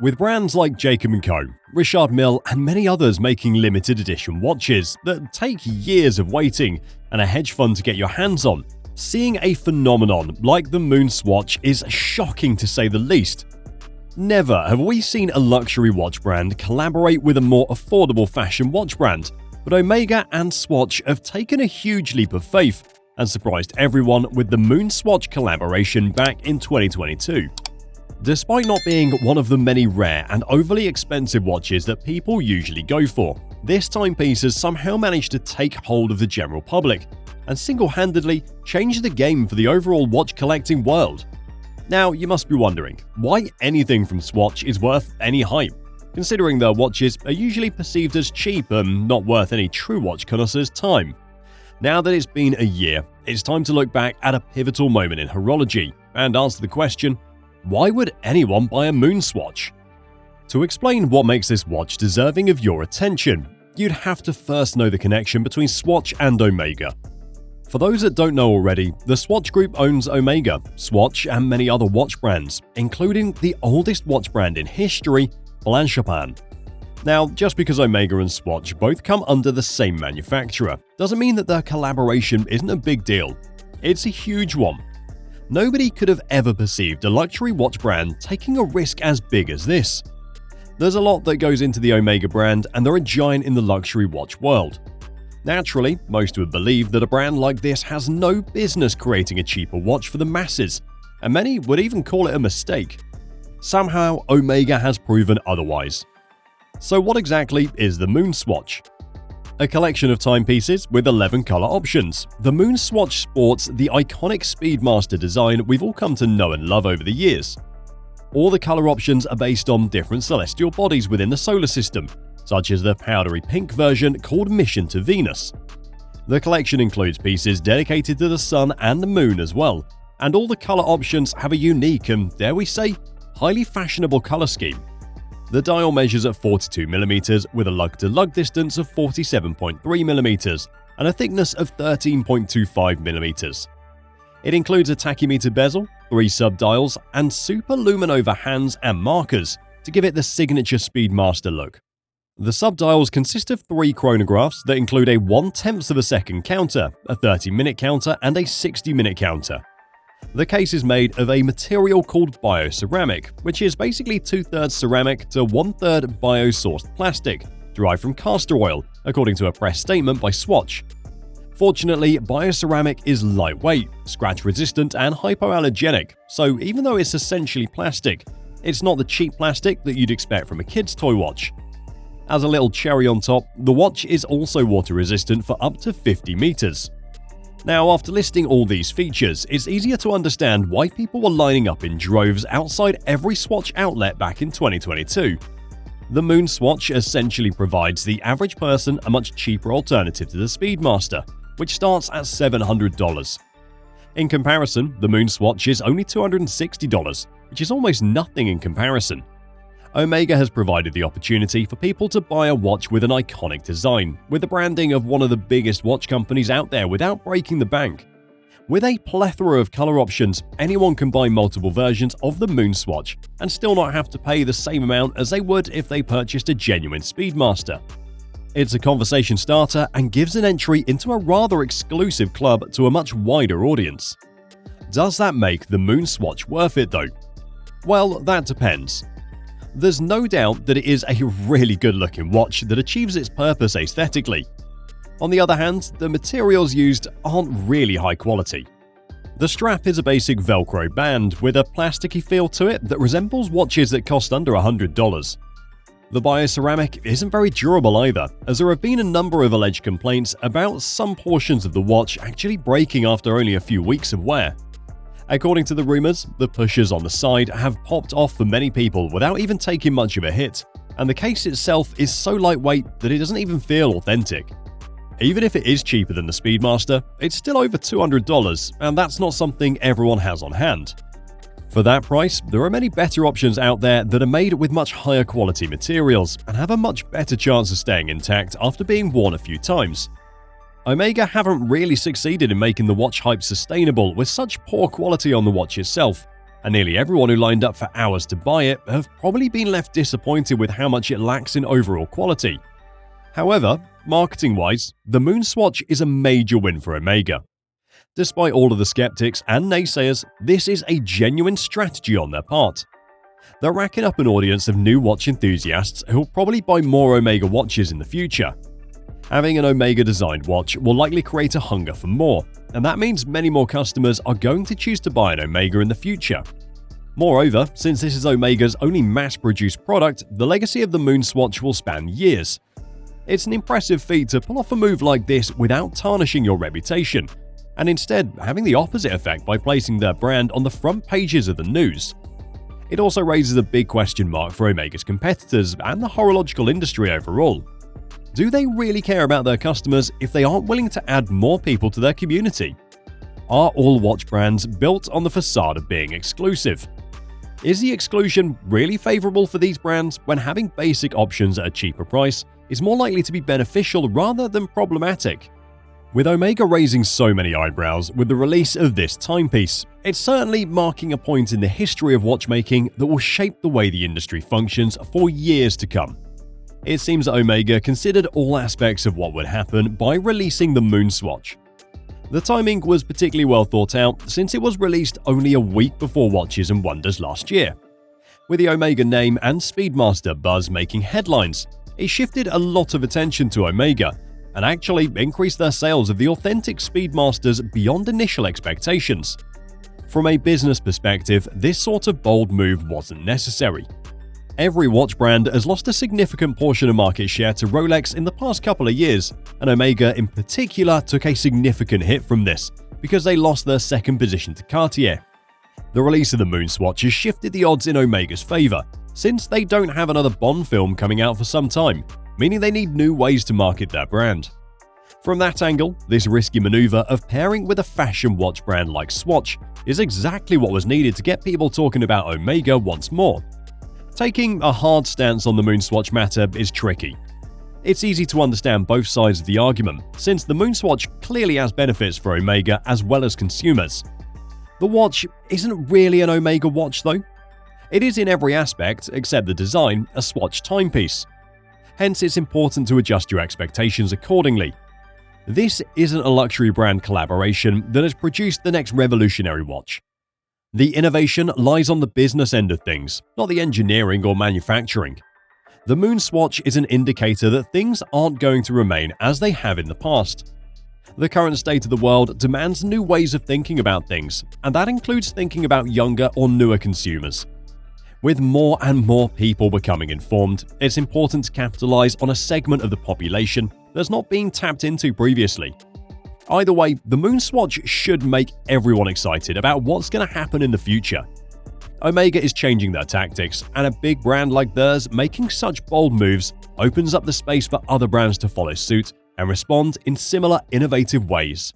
With brands like Jacob & Co., Richard Mille and many others making limited edition watches that take years of waiting and a hedge fund to get your hands on, seeing a phenomenon like the Moonswatch is shocking to say the least. Never have we seen a luxury watch brand collaborate with a more affordable fashion watch brand, but Omega and Swatch have taken a huge leap of faith and surprised everyone with the Moonswatch collaboration back in 2022. Despite not being one of the many rare and overly expensive watches that people usually go for, this timepiece has somehow managed to take hold of the general public and single-handedly change the game for the overall watch collecting world. Now, you must be wondering, why anything from Swatch is worth any hype, considering their watches are usually perceived as cheap and not worth any true watch connoisseur's time. Now that it's been a year, it's time to look back at a pivotal moment in horology and answer the question, why would anyone buy a Moonswatch? To explain what makes this watch deserving of your attention, you'd have to first know the connection between Swatch and Omega. For those that don't know already, the Swatch Group owns Omega, Swatch and many other watch brands, including the oldest watch brand in history, Blancpain. Now, just because Omega and Swatch both come under the same manufacturer, doesn't mean that their collaboration isn't a big deal. It's a huge one. Nobody could have ever perceived a luxury watch brand taking a risk as big as this. There's a lot that goes into the Omega brand, and they're a giant in the luxury watch world. Naturally, most would believe that a brand like this has no business creating a cheaper watch for the masses, and many would even call it a mistake. Somehow, Omega has proven otherwise. So what exactly is the Moonswatch? A collection of timepieces with 11 color options, the Moonswatch sports the iconic Speedmaster design we've all come to know and love over the years. All the color options are based on different celestial bodies within the solar system, such as the powdery pink version called Mission to Venus. The collection includes pieces dedicated to the sun and the moon as well, and all the color options have a unique and, dare we say, highly fashionable color scheme. The dial measures at 42mm with a lug-to-lug distance of 47.3mm and a thickness of 13.25mm. It includes a tachymeter bezel, 3 sub-dials, and super luminova hands and markers to give it the signature Speedmaster look. The sub-dials consist of 3 chronographs that include a 1/10 of a second counter, a 30-minute counter, and a 60-minute counter. The case is made of a material called bioceramic, which is basically 2/3 ceramic to 1/3 bio-sourced plastic, derived from castor oil, according to a press statement by Swatch. Fortunately, bioceramic is lightweight, scratch-resistant, and hypoallergenic, so even though it's essentially plastic, it's not the cheap plastic that you'd expect from a kid's toy watch. As a little cherry on top, the watch is also water-resistant for up to 50 meters. Now, after listing all these features, it's easier to understand why people were lining up in droves outside every Swatch outlet back in 2022. The Moonswatch essentially provides the average person a much cheaper alternative to the Speedmaster, which starts at $700. In comparison, the Moonswatch is only $260, which is almost nothing in comparison. Omega has provided the opportunity for people to buy a watch with an iconic design, with the branding of one of the biggest watch companies out there without breaking the bank. With a plethora of color options, anyone can buy multiple versions of the Moonswatch and still not have to pay the same amount as they would if they purchased a genuine Speedmaster. It's a conversation starter and gives an entry into a rather exclusive club to a much wider audience. Does that make the Moonswatch worth it though? Well, that depends. There's no doubt that it is a really good-looking watch that achieves its purpose aesthetically. On the other hand, the materials used aren't really high quality. The strap is a basic Velcro band with a plasticky feel to it that resembles watches that cost under $100. The bioceramic isn't very durable either, as there have been a number of alleged complaints about some portions of the watch actually breaking after only a few weeks of wear. According to the rumors, the pushers on the side have popped off for many people without even taking much of a hit, and the case itself is so lightweight that it doesn't even feel authentic. Even if it is cheaper than the Speedmaster, it's still over $200, and that's not something everyone has on hand. For that price, there are many better options out there that are made with much higher quality materials and have a much better chance of staying intact after being worn a few times. Omega haven't really succeeded in making the watch hype sustainable with such poor quality on the watch itself, and nearly everyone who lined up for hours to buy it have probably been left disappointed with how much it lacks in overall quality. However, marketing-wise, the Moonswatch is a major win for Omega. Despite all of the skeptics and naysayers, this is a genuine strategy on their part. They're racking up an audience of new watch enthusiasts who'll probably buy more Omega watches in the future. Having an Omega-designed watch will likely create a hunger for more, and that means many more customers are going to choose to buy an Omega in the future. Moreover, since this is Omega's only mass-produced product, the legacy of the Moonswatch will span years. It's an impressive feat to pull off a move like this without tarnishing your reputation, and instead having the opposite effect by placing their brand on the front pages of the news. It also raises a big question mark for Omega's competitors and the horological industry overall. Do they really care about their customers if they aren't willing to add more people to their community? Are all watch brands built on the facade of being exclusive? Is the exclusion really favorable for these brands when having basic options at a cheaper price is more likely to be beneficial rather than problematic? With Omega raising so many eyebrows with the release of this timepiece, it's certainly marking a point in the history of watchmaking that will shape the way the industry functions for years to come. It seems that Omega considered all aspects of what would happen by releasing the Moonswatch. The timing was particularly well thought out since it was released only a week before Watches and Wonders last year. With the Omega name and Speedmaster buzz making headlines, it shifted a lot of attention to Omega and actually increased their sales of the authentic Speedmasters beyond initial expectations. From a business perspective, this sort of bold move wasn't necessary. Every watch brand has lost a significant portion of market share to Rolex in the past couple of years, and Omega in particular took a significant hit from this because they lost their second position to Cartier. The release of the Moonswatch has shifted the odds in Omega's favor, since they don't have another Bond film coming out for some time, meaning they need new ways to market their brand. From that angle, this risky maneuver of pairing with a fashion watch brand like Swatch is exactly what was needed to get people talking about Omega once more. Taking a hard stance on the Moonswatch matter is tricky. It's easy to understand both sides of the argument, since the Moonswatch clearly has benefits for Omega as well as consumers. The watch isn't really an Omega watch though. It is in every aspect, except the design, a Swatch timepiece. Hence, it's important to adjust your expectations accordingly. This isn't a luxury brand collaboration that has produced the next revolutionary watch. The innovation lies on the business end of things, not the engineering or manufacturing. The Moonswatch is an indicator that things aren't going to remain as they have in the past. The current state of the world demands new ways of thinking about things, and that includes thinking about younger or newer consumers. With more and more people becoming informed, it's important to capitalize on a segment of the population that's not being tapped into previously. Either way, the Moonswatch should make everyone excited about what's going to happen in the future. Omega is changing their tactics, and a big brand like theirs making such bold moves opens up the space for other brands to follow suit and respond in similar innovative ways.